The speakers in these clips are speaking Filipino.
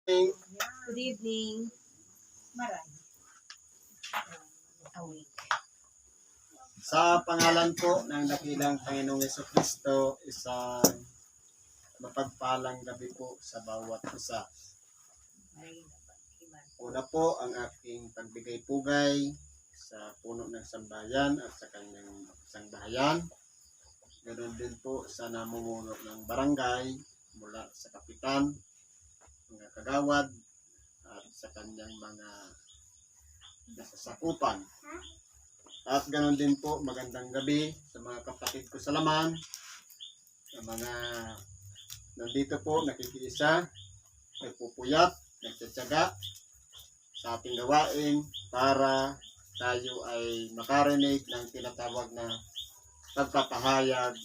Good evening. Marami. Awake. Sa pangalan po ng dakilang Panginoong Jesucristo, isang mapagpalang gabi po sa bawat isa. Una po ang aking pagbigay-pugay sa puno ng sambayan at sa kanyang isang bahayan. Ganoon din po sa namumuno ng barangay mula sa kapitan, mga kagawad at sa kanyang mga nasasakupan. At ganoon din po, magandang gabi sa mga kapatid ko sa laman, sa mga nandito po nakikiisa, nagpupuyat, nagtsatsaga sa ating gawain para tayo ay makarinig ng tinatawag na pagpapahayag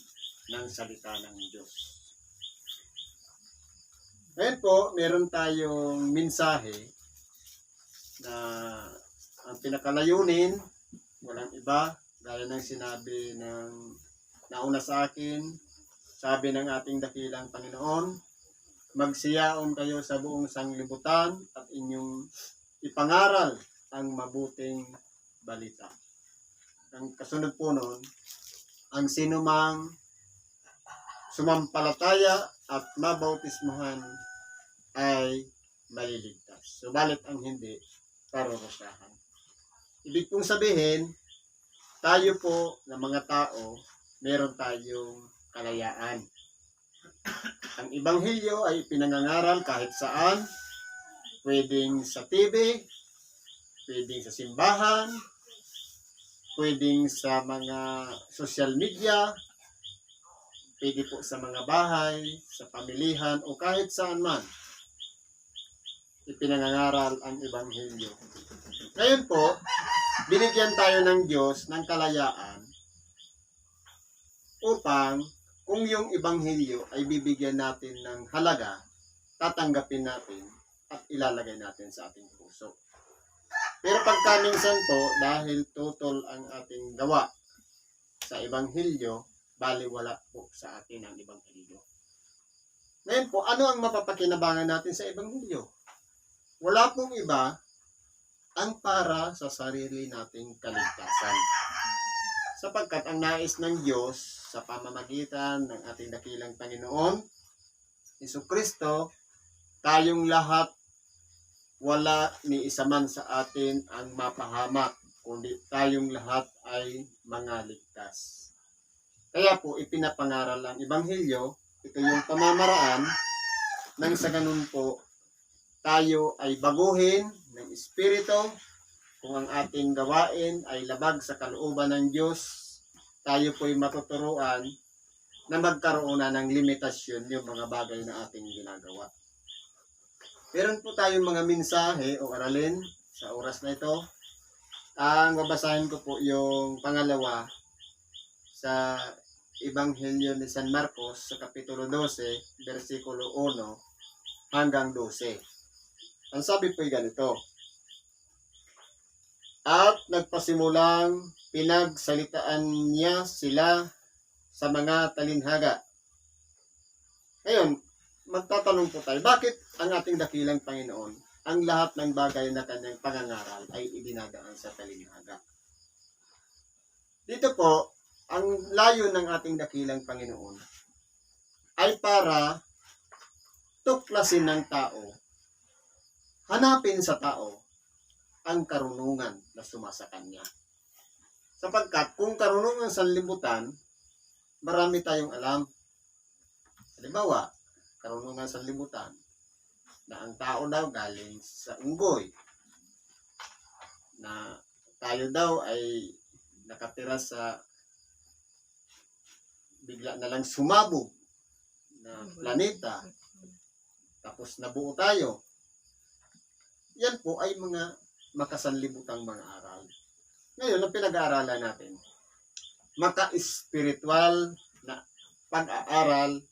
ng salita ng Diyos. Ngayon po, meron tayong mensahe na ang pinakalayunin, walang iba, gaya ng sinabi ng nauna sa akin, sabi ng ating dakilang Panginoon, magsiyaon kayo sa buong sanglibutan at inyong ipangaral ang mabuting balita. Ang kasunod po nun, ang sinumang sumampalataya at mabautismuhan ay maliligtas. Subalit ang hindi, parurusahan. Ibig pong sabihin, tayo po na mga tao, meron tayong kalayaan. Ang Ebanghelyo ay pinangangaral kahit saan, pwedeng sa TV, pwedeng sa simbahan, pwedeng sa mga social media, pwede po sa mga bahay, sa pamilihan, o kahit saan man, ipinangangaral ang Ebanghelyo. Ngayon po, binigyan tayo ng Diyos ng kalayaan upang kung yung Ebanghelyo ay bibigyan natin ng halaga, tatanggapin natin at ilalagay natin sa ating puso. Pero pagka minsan po, dahil tutol ang ating gawa sa Ebanghelyo, baliwala po sa atin ang Ebanghelyo. Ngayon po, ano ang mapapakinabangan natin sa Ebanghelyo? Wala pong iba ang para sa sarili nating kaligtasan. Sapagkat ang nais ng Diyos sa pamamagitan ng ating dakilang Panginoon, Jesucristo, tayong lahat, wala ni isa man sa atin ang mapahamak, kundi tayong lahat ay mga ligtas. Kaya po, ipinapangaral ang Ebanghelyo, ito yung pamamaraan nang sa ganun po, tayo ay baguhin ng Espiritu. Kung ang ating gawain ay labag sa kalooban ng Diyos, tayo po'y matuturuan na magkaroon na ng limitasyon yung mga bagay na ating ginagawa. Meron po tayong mga mensahe o aralin sa oras na ito. Ang babasahin ko po yung pangalawa sa Ebanghelyo ni San Marcos sa Kapitulo 12, versikulo 1 hanggang 12. Ang sabi po'y ganito, at nagpasimulang pinagsalitaan niya sila sa mga talinhaga. Ngayon, magtatanong po tayo, bakit ang ating dakilang Panginoon, ang lahat ng bagay na kanyang pangangaral ay idinadaan sa talinhaga? Dito po, ang layo ng ating dakilang Panginoon ay para tuklasin ng tao, hanapin sa tao ang karunungan na sumasa kanya. Sapagkat kung karunungan sa libutan, marami tayong alam. Halimbawa, karunungan sa libutan na ang tao daw galing sa unggoy, na tayo daw ay nakatira sa bigla na lang sumabog na planeta, tapos nabuo tayo. Yan po ay mga makasanlibutang mga aral. Ngayon, ang pinag-aaralan natin, maka-espiritual na pag-aaral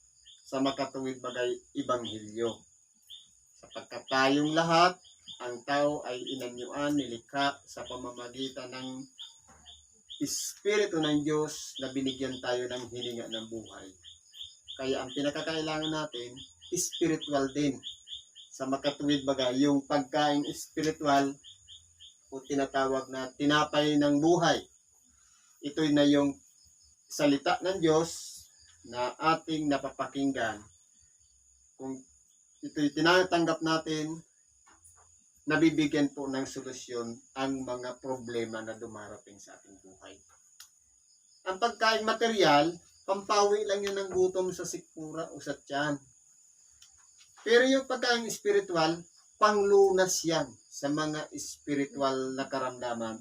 sa makatuwid bagay Ebanghelyo. Sapagkat tayong lahat, ang tao ay inanyuan, nilikha sa pamamagitan ng Espiritu ng Diyos na binigyan tayo ng hininga ng buhay. Kaya ang pinakakailangan natin, spiritual din. sa makatuwid baga, yung pagkain espiritual o tinatawag na tinapay ng buhay. Ito'y na yung salita ng Diyos na ating napapakinggan. Kung ito'y tinatanggap natin, nabibigyan po ng solusyon ang mga problema na dumarating sa ating buhay. Ang pagkain material, pampawi lang yan ng gutom sa sikmura o sa tiyan. Pero yung pagkain espiritual, panglunas yan sa mga espiritual na karamdaman.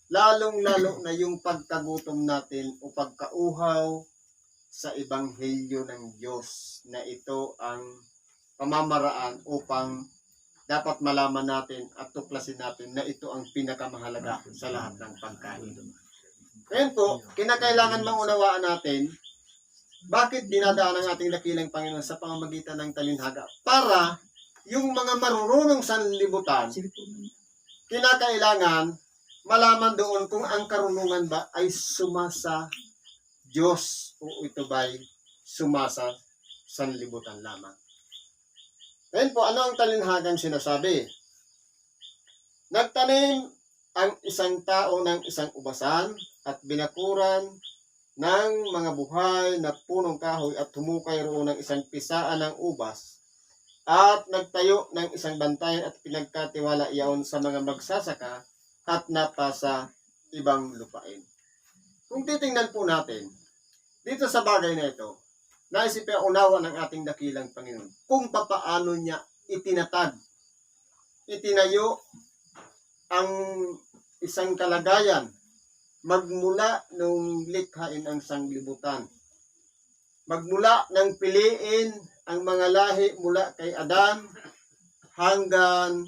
Lalong-lalo na yung pagkagutom natin o pagkauhaw sa ebanghelyo ng Diyos na ito ang pamamaraan upang dapat malaman natin at tuklasin natin na ito ang pinakamahalaga sa lahat ng pagkain. Ngayon po, kinakailangan maunawaan natin bakit dinadaan ang ating dakilang Panginoon sa pamamagitan ng talinhaga. Para yung mga marurunong sanlibutan, kinakailangan malaman doon kung ang karunungan ba ay sumasa Diyos o ito ba'y sumasa sanlibutan lamang. Ngayon po, ano ang talinhagang sinasabi? Nagtanim ang isang tao ng isang ubasan at binakuran ng mga buhay na punong kahoy at humukay roon ng isang pisaan ng ubas at nagtayo ng isang bantayan at pinagkatiwala iyon sa mga magsasaka at napasa ibang lupain. Kung titingnan po natin, dito sa bagay na ito, naisipin unawa ng ating dakilang Panginoon kung papaano niya itinatag, itinayo ang isang kalagayan magmula nung likhain ang sanglibutan. Magmula nang piliin ang mga lahi mula kay Adan hanggang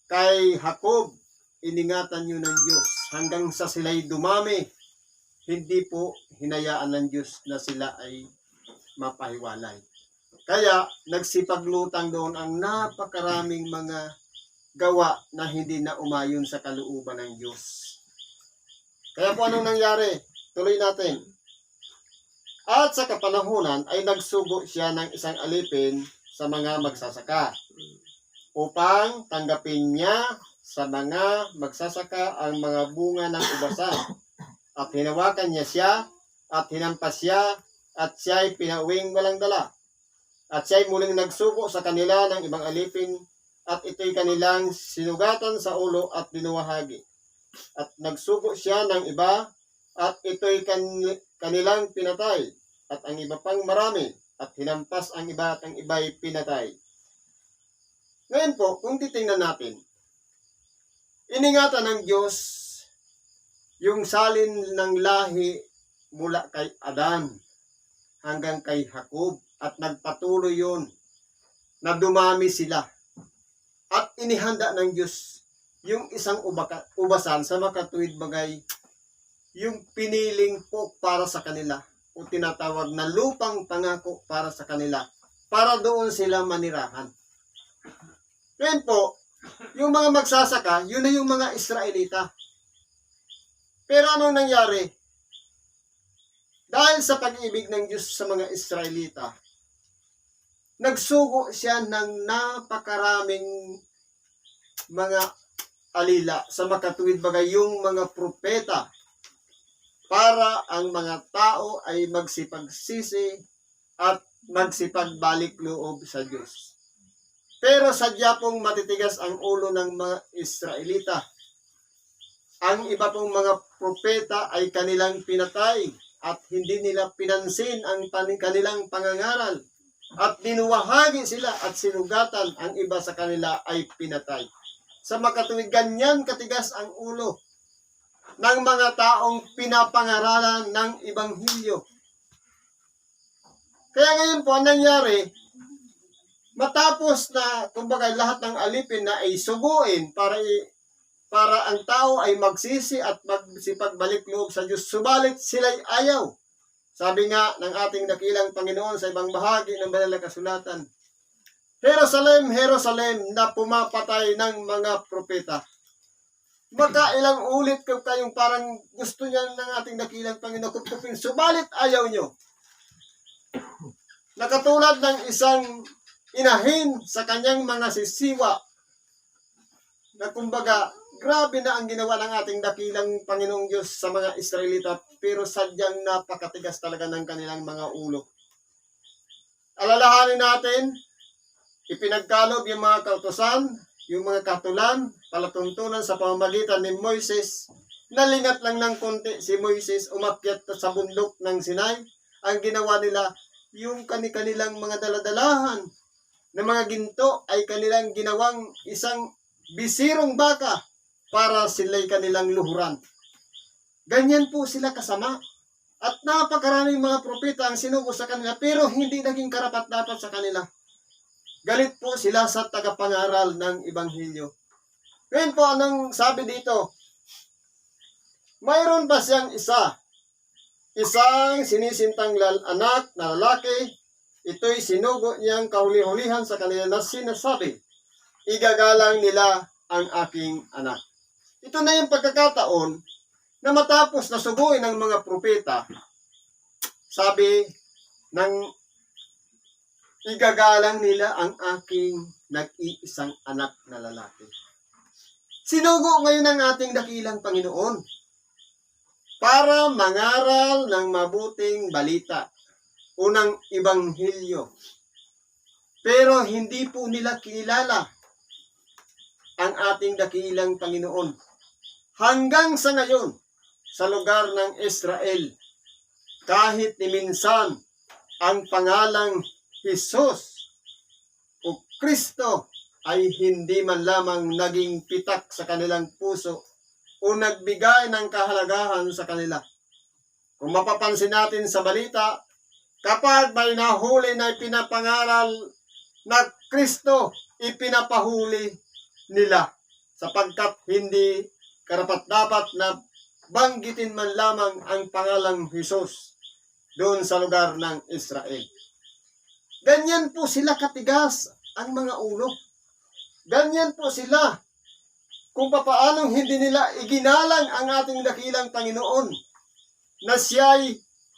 kay Jacob, iningatan yun ng Diyos hanggang sa sila'y dumami. Hindi po hinayaan ng Diyos na sila ay mapahiwalay. Kaya nagsipaglutang doon ang napakaraming mga gawa na hindi na umayon sa kalooban ng Diyos. Kaya po anong nangyari? Tuloy natin. At sa kapanahunan ay nagsugo siya ng isang alipin sa mga magsasaka upang tanggapin niya sa mga magsasaka ang mga bunga ng ubasan. At hinawakan niya siya at hinampas siya at siya'y pinauwing walang dala. At siya'y muling nagsugo sa kanila ng ibang alipin at ito'y kanilang sinugatan sa ulo at binuwahagi. At nagsugo siya ng iba at ito'y kanilang pinatay at ang iba pang marami at hinampas ang iba at ang iba'y pinatay. Ngayon po, kung titingnan natin, iningatan ng Diyos yung salin ng lahi mula kay Adan hanggang kay Jacob at nagpatuloy yun na dumami sila. At inihanda ng Diyos yung isang ubasan sa makatuwid bagay, yung piniling po para sa kanila o tinatawag na lupang pangako para sa kanila para doon sila manirahan. Ngayon po, yung mga magsasaka, yun na yung mga Israelita. Pero anong nangyari? Dahil sa pag-ibig ng Diyos sa mga Israelita, nagsugo siya ng napakaraming mga alila sa makatuwid bagay yung mga propeta para ang mga tao ay magsipagsisi at magsipagbalik loob sa Diyos. Pero sadya pong matitigas ang ulo ng mga Israelita. Ang iba pong mga propeta ay kanilang pinatay at hindi nila pinansin ang kanilang pangangaral at dinuwahagi sila at sinugatan, ang iba sa kanila ay pinatay. Sa makatuwid, ganyan katigas ang ulo ng mga taong pinapangaralan ng Ebanghelyo. Kaya ngayon po, ang nangyari, matapos na, kumbaga, lahat ng alipin na ay suguin para ang tao ay magsisi at magsipagbalik loob sa Diyos, subalit sila'y ayaw. Sabi nga ng ating dakilang Panginoon sa ibang bahagi ng banal na kasulatan, Jerusalem, Jerusalem, na pumapatay ng mga propeta. Magkailang ulit kayong parang gusto niya ng ating dakilang Panginoon kupkupin, subalit ayaw nyo. Nakatulad ng isang inahin sa kanyang mga sisiwa na kumbaga, grabe na ang ginawa ng ating dakilang Panginoong Diyos sa mga Israelita, pero sadyang napakatigas talaga ng kanilang mga ulo. Alalahanin natin, ipinagkalob yung mga kautusan, yung mga katulan, palatuntunan sa pamamagitan ni Moises. Nalingat lang ng konti si Moises, umakyat sa bundok ng Sinai. Ang ginawa nila, yung kanilang mga daladalahan na mga ginto ay kanilang ginawang isang bisirong baka para sila'y kanilang luhuran. Ganyan po sila kasama. At napakaraming mga propeta ang sinugo sa kanila, pero hindi naging karapat-dapat sa kanila. Galit po sila sa tagapangaral ng Ebanghelyo. Ngayon po, anong sabi dito? Mayroon ba siyang isang sinisintang anak na lalaki, ito'y sinugo niyang kahuli-hulihan sa kanila na sinasabi, igagalang nila ang aking anak. Ito na yung pagkakataon na matapos na suguin ng mga propeta, sabi ng igagalang nila ang aking nag-iisang anak na lalaki. Sinugo ngayon ng ating dakilang Panginoon para mangaral ng mabuting balita, unang ebanghelyo. Pero hindi po nila kilala ang ating dakilang Panginoon. Hanggang sa ngayon, sa lugar ng Israel, kahit ni minsan ang pangalang Jesus o Kristo ay hindi man lamang naging pitak sa kanilang puso o nagbigay ng kahalagahan sa kanila. Kung mapapansin natin sa balita, kapag may nahuli na ipinapangaral na Kristo, ipinapahuli nila sapagkat hindi karapat-dapat na banggitin man lamang ang pangalang Jesus doon sa lugar ng Israel. Ganyan po sila katigas ang mga ulo. Ganyan po sila kung papaanong hindi nila iginalang ang ating dakilang Panginoon na siya'y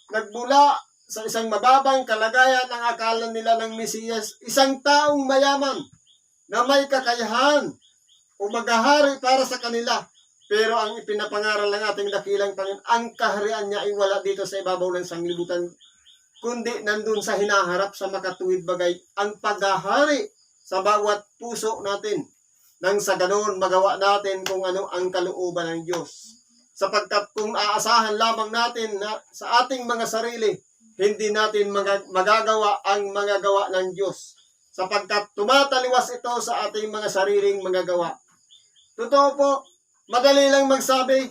nagmula sa isang mababang kalagayan ang akala nila ng Mesiyas, isang taong mayaman na may kakayahan o maghahari para sa kanila. Pero ang ipinapangaral ng ating dakilang Panginoon, ang kaharian niya ay wala dito sa ibabaw ng sanglibutan, kundi nandun sa hinaharap sa makatuwid bagay, ang paghahari sa bawat puso natin. Nang sa ganoon, magawa natin kung ano ang kalooban ng Diyos. Sapagkat kung aasahan lamang natin na sa ating mga sarili, hindi natin magagawa ang mga gawa ng Diyos. Sapagkat tumataliwas ito sa ating mga sariling mga gawa. Totoo po, madali lang magsabi,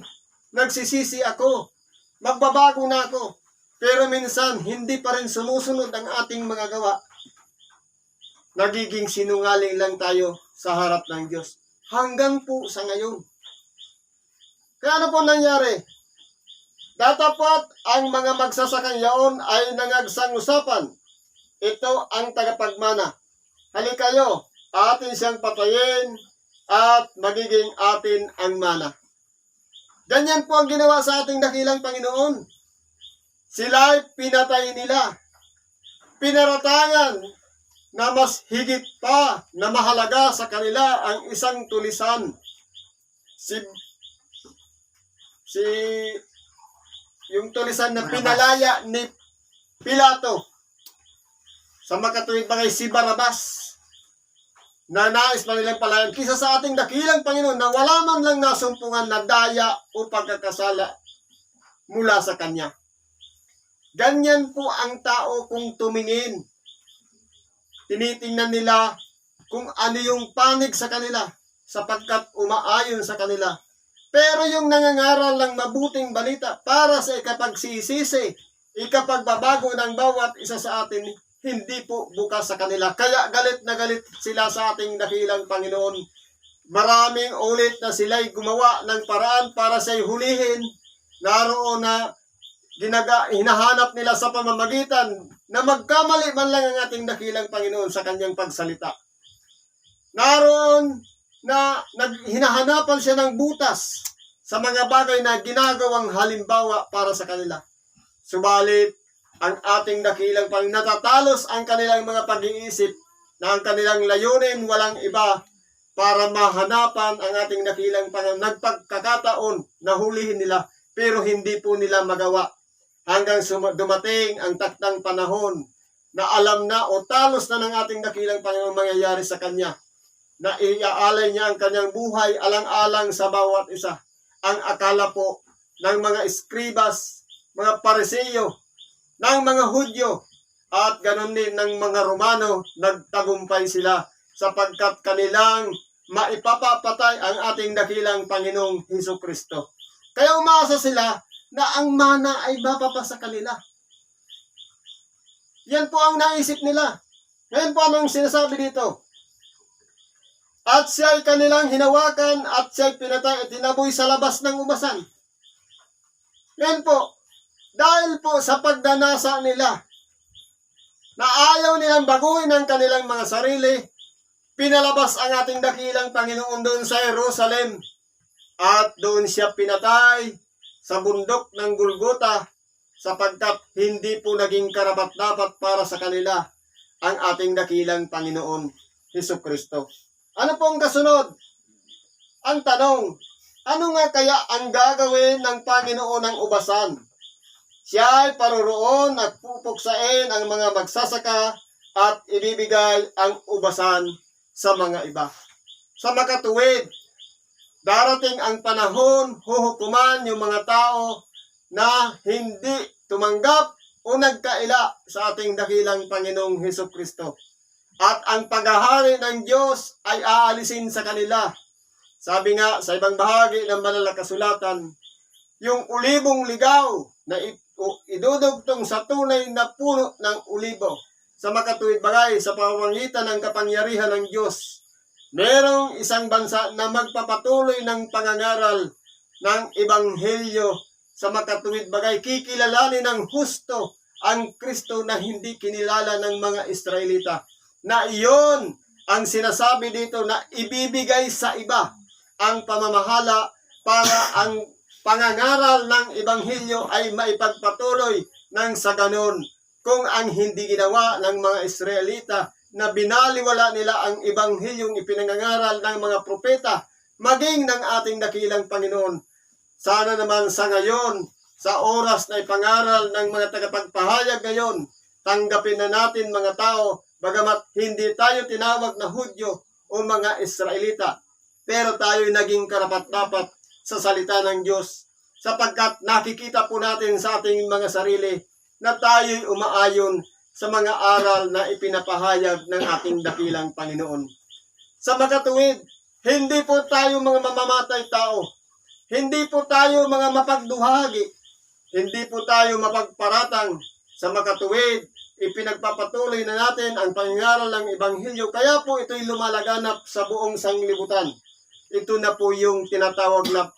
nagsisisi ako, magbabago na ako. Pero minsan, hindi pa rin sumusunod ang ating mga gawa. Nagiging sinungaling lang tayo sa harap ng Diyos. Hanggang po sa ngayon. Kaya ano po nangyari? Datapot ang mga magsasakang yaon ay nangagsang-usapan. Ito ang tagapagmana. Halika kayo, atin siyang patayin at magiging atin ang mana. Ganyan po ang ginawa sa ating dakilang Panginoon. Sila'y pinatay nila. Pinaratangan na mas higit pa na mahalaga sa kanila ang isang tulisan. Yung tulisan na pinalaya ni Pilato sa makatuwid bagay si Barabas na nais pa nilang palayan kisa sa ating dakilang Panginoon na wala man lang nasumpungan na daya o pagkakasala mula sa Kanya. Ganyan po ang tao kung tumingin. Tinitingnan nila kung ano yung panig sa kanila sapagkat umaayon sa kanila. Pero yung nangangaral ng mabuting balita para sa ikapagsisisi, ikapagbabago ng bawat isa sa atin, hindi po bukas sa kanila. Kaya galit na galit sila sa ating dakilang Panginoon. Maraming ulit na sila'y gumawa ng paraan para sa'y hulihin. Naroon na hinahanap nila sa pamamagitan na magkamali man lang ang ating dakilang Panginoon sa kanyang pagsalita. Naroon na hinahanapan siya ng butas sa mga bagay na ginagawang halimbawa para sa kanila. Subalit, ang ating dakilang Panginoon, natatalos ang kanilang mga pag-iisip na ang kanilang layunin walang iba para mahanapan ang ating dakilang Panginoon. Nagpagkakataon na hulihin nila pero hindi po nila magawa hanggang dumating ang taktang panahon na alam na o talos na ng ating dakilang Panginoon mangyayari sa Kanya, na iaalay niya ang Kanyang buhay alang-alang sa bawat isa. Ang akala po ng mga eskribas, mga Pariseo, ng mga Hudyo, at ganon din ng mga Romano, nagtagumpay sila sapagkat kanilang maipapapatay ang ating dakilang Panginoong Hesukristo. Kaya umaasa sila na ang mana ay mapapa sa kanila. Yan po ang naisip nila. Ngayon po anong sinasabi dito? At siya'y kanilang hinawakan at siya'y pinatay at tinaboy sa labas ng ubasan. Ngayon po, dahil po sa pagdanasa nila na ayaw nilang baguhin ang kanilang mga sarili, pinalabas ang ating dakilang Panginoon doon sa Jerusalem at doon siya pinatay sa bundok ng Golgota sapagkat hindi po naging karapat-dapat para sa kanila ang ating dakilang Panginoon Hesukristo. Ano pong kasunod? Ang tanong, ano nga kaya ang gagawin ng Panginoon ng ubasan? Siya ay paroroon at pupuksain ang mga magsasaka at ibibigay ang ubasan sa mga iba. Sa makatuwid, darating ang panahon, huhukuman yung mga tao na hindi tumanggap o nagkaila sa ating dakilang Panginoong Hesukristo. At ang paghahari ng Diyos ay aalisin sa kanila. Sabi nga sa ibang bahagi ng banal na kasulatan, yung ulibong ligaw na idudugtong sa tunay na puno ng ulibo. Sa makatuwid bagay, sa pamamagitan ng kapangyarihan ng Diyos, merong isang bansa na magpapatuloy ng pangangaral ng Ebanghelyo. Sa makatuwid bagay, kikilalanin ng husto ang Kristo na hindi kinilala ng mga Israelita. Na iyon ang sinasabi dito na ibibigay sa iba ang pamamahala para ang pangangaral ng Ebanghelyo ay maipagpatuloy ng sa ganon. Kung ang hindi ginawa ng mga Israelita na binaliwala nila ang Ebanghelyong ipinangangaral ng mga propeta, maging ng ating dakilang Panginoon. Sana naman sa ngayon, sa oras na ipangaral ng mga tagapagpahayag ngayon, tanggapin na natin mga tao, bagamat hindi tayo tinawag na Hudyo o mga Israelita, pero tayo'y naging karapat-dapat sa salita ng Diyos, sapagkat nakikita po natin sa ating mga sarili na tayo'y umaayon sa mga aral na ipinapahayag ng ating dakilang Panginoon. Sa makatuwid, hindi po tayo mga mamamatay tao. Hindi po tayo mga mapagduhagi. Hindi po tayo mapagparatang. Sa makatuwid, ipinagpapatuloy na natin ang pangangaral ng Ebanghelyo. Kaya po ito'y lumalaganap sa buong sanglibutan. Ito na po yung tinatawag na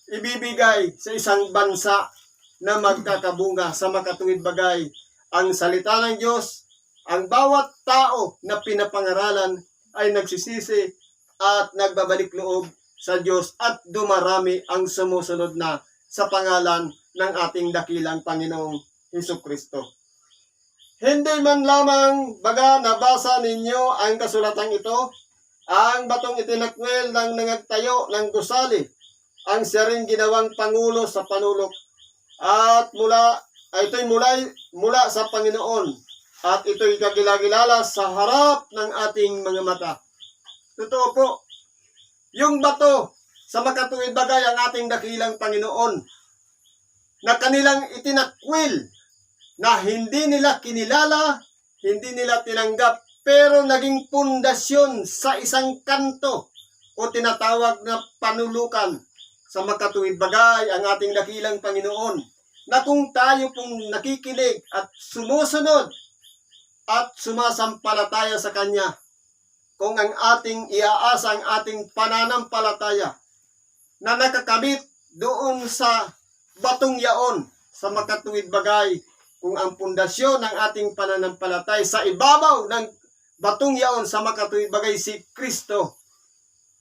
ibibigay sa isang bansa na magkakabunga. Sa makatuwid bagay, ang salita ng Diyos, ang bawat tao na pinapangaralan ay nagsisisi at nagbabalik loob sa Diyos at dumarami ang sumusunod na sa pangalan ng ating dakilang Panginoong Hesukristo. Hindi man lamang baga nabasa ninyo ang kasulatang ito, ang batong itinakwil ng nangagtayo ng gusali, ang siya rin ginawang pangulo sa panulok. At ito'y mula sa Panginoon at ito'y kagilagilala sa harap ng ating mga mata. Totoo po, yung bato sa makatuwid bagay ang ating dakilang Panginoon na kanilang itinakwil na hindi nila kinilala, hindi nila tinanggap, pero naging pundasyon sa isang kanto o tinatawag na panulukan. Sa makatuwid bagay ang ating dakilang Panginoon na kung tayo pong nakikinig at sumusunod at sumasampalataya sa Kanya, kung ang ating iaasa, ang ating pananampalataya na nakakabit doon sa batong yaon, sa makatuwid bagay, kung ang pundasyon ng ating pananampalataya sa ibabaw ng batong yaon sa makatuwid bagay si Kristo,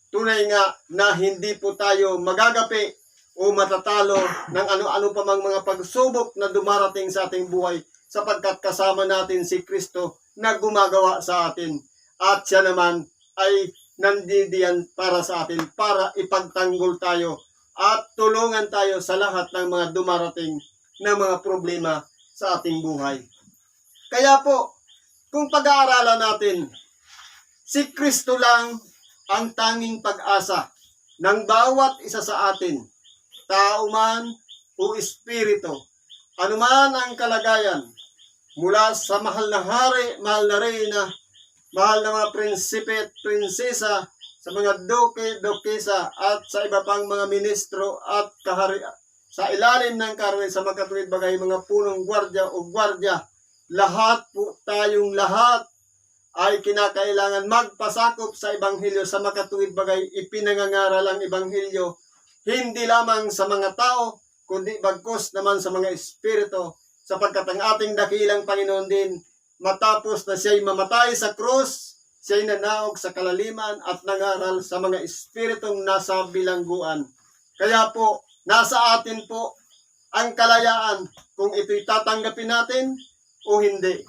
tunay nga na hindi po tayo magagapi o matatalo ng ano-ano pa mang mga pagsubok na dumarating sa ating buhay sapagkat kasama natin si Kristo na gumagawa sa atin. at siya naman ay nandidiyan para sa atin, para ipagtanggol tayo at tulungan tayo sa lahat ng mga dumarating na mga problema sa ating buhay. Kaya po, kung pag-aaralan natin, si Kristo lang ang tanging pag-asa ng bawat isa sa atin, tao man o espiritu, anuman ang kalagayan, mula sa mahal na hari, mahal na reyna, mahal na mga prinsipe at prinsesa, sa mga duke, dukesa, at sa iba pang mga ministro at kahari, sa ilalim ng karwe, sa magkatuwid bagay, mga punong gwardya o gwardya, lahat po tayong lahat ay kinakailangan magpasakop sa Ebanghelyo, sa makatuwid bagay, ipinangangaral ang Ebanghelyo, hindi lamang sa mga tao, kundi bagkus naman sa mga espiritu, sapagkat ang ating dakilang Panginoon din, matapos na siya'y mamatay sa krus, siya'y nanaog sa kalaliman at nangaral sa mga espiritong nasa bilangguan. Kaya po, nasa atin po ang kalayaan kung ito'y tatanggapin natin o hindi.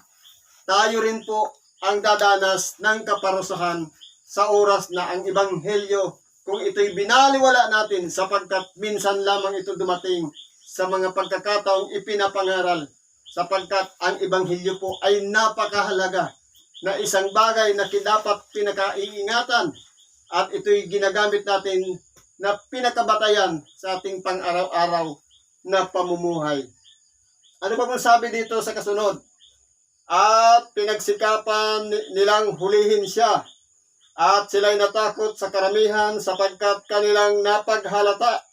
Tayo rin po ang dadanas ng kaparusahan sa oras na ang Ebanghelyo, kung ito'y binaliwala natin, sapagkat minsan lamang ito dumating sa mga pagkakataong ipinapangaral, sapagkat ang Ebanghelyo po ay napakahalaga na isang bagay na dapat pinakaiingatan, at ito'y ginagamit natin na pinakabatayan sa ating pang-araw-araw na pamumuhay. Ano ba bang sabi dito sa kasunod? At pinagsikapan nilang hulihin siya, at sila'y natakot sa karamihan sapagkat kanilang napaghalata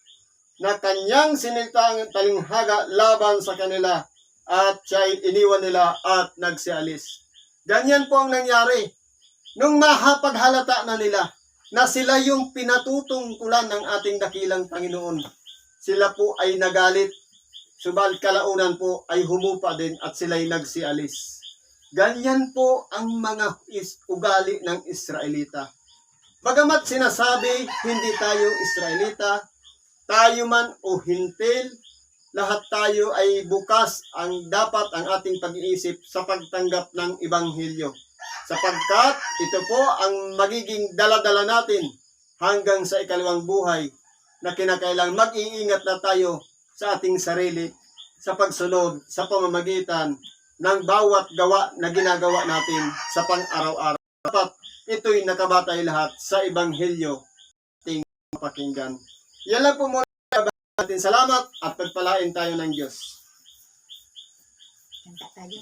na kanyang sinilta ang talinghaga laban sa kanila, at siya'y iniwan nila at nagsialis. Ganyan po ang nangyari. Nung mahapaghalata na nila na sila yung pinatutungkulan ng ating dakilang Panginoon, sila po ay nagalit, subalit kalaunan po ay humupa din at sila'y nagsialis. Ganyan po ang mga ugali ng Israelita. Bagamat sinasabi hindi tayo Israelita, tayo man o hintil, lahat tayo ay bukas ang dapat ang ating pag-iisip sa pagtanggap ng Ebanghelyo. Sapagkat ito po ang magiging daladala natin hanggang sa ikalawang buhay, na kinakailangan mag-iingat na tayo sa ating sarili sa pagsunod sa pamamagitan ng bawat gawa na ginagawa natin sa pang-araw-araw. Dapat ito'y nakabatay lahat sa Ebanghelyo ating pakinggan. Yan lang po muna natin. Salamat at pagpalain tayo ng Diyos. Kanta tayo.